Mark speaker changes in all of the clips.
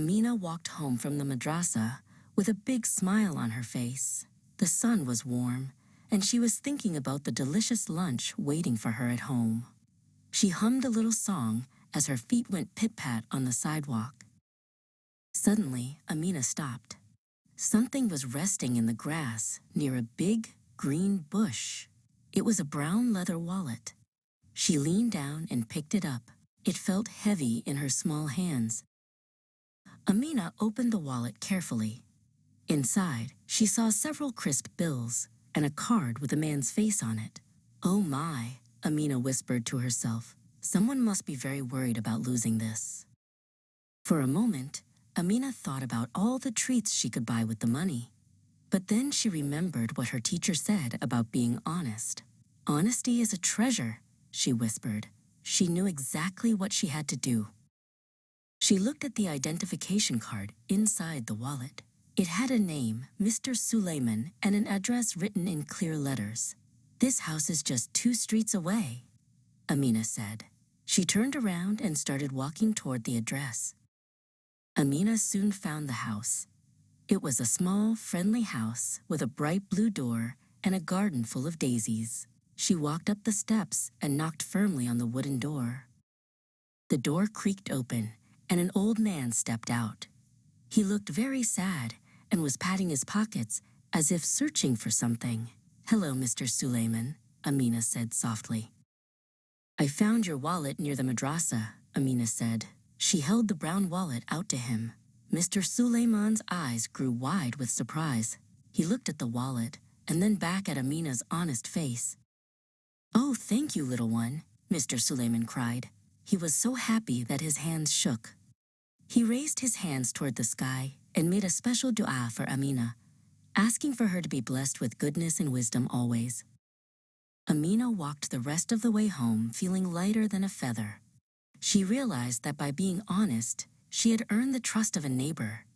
Speaker 1: Amina walked home from the madrasa with a big smile on her face. The sun was warm, and she was thinking about the delicious lunch waiting for her at home. She hummed a little song as her feet went pit-pat on the sidewalk. Suddenly, Amina stopped. Something was resting in the grass near a big, green bush. It was a brown leather wallet. She leaned down and picked it up. It felt heavy in her small hands. Amina opened the wallet carefully. Inside, she saw several crisp bills and a card with a man's face on it. "Oh my," Amina whispered to herself. "Someone must be very worried about losing this." For a moment, Amina thought about all the treats she could buy with the money. But then she remembered what her teacher said about being honest. "Honesty is a treasure," she whispered. She knew exactly what she had to do. She looked at the identification card inside the wallet. It had a name, Mr. Suleiman, and an address written in clear letters. "This house is just 2 streets away," Amina said. She turned around and started walking toward the address. Amina soon found the house. It was a small, friendly house with a bright blue door and a garden full of daisies. She walked up the steps and knocked firmly on the wooden door. The door creaked open, and an old man stepped out. He looked very sad and was patting his pockets as if searching for something. "Hello, Mr. Suleiman," Amina said softly. "I found your wallet near the madrasa," Amina said. She held the brown wallet out to him. Mr. Suleiman's eyes grew wide with surprise. He looked at the wallet and then back at Amina's honest face. "Oh, thank you, little one," Mr. Suleiman cried. He was so happy that his hands shook. He raised his hands toward the sky and made a special dua for Amina, asking for her to be blessed with goodness and wisdom always. Amina walked the rest of the way home feeling lighter than a feather. She realized that by being honest, she had earned the trust of a neighbor.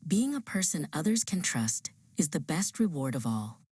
Speaker 1: Being a person others can trust is the best reward of all.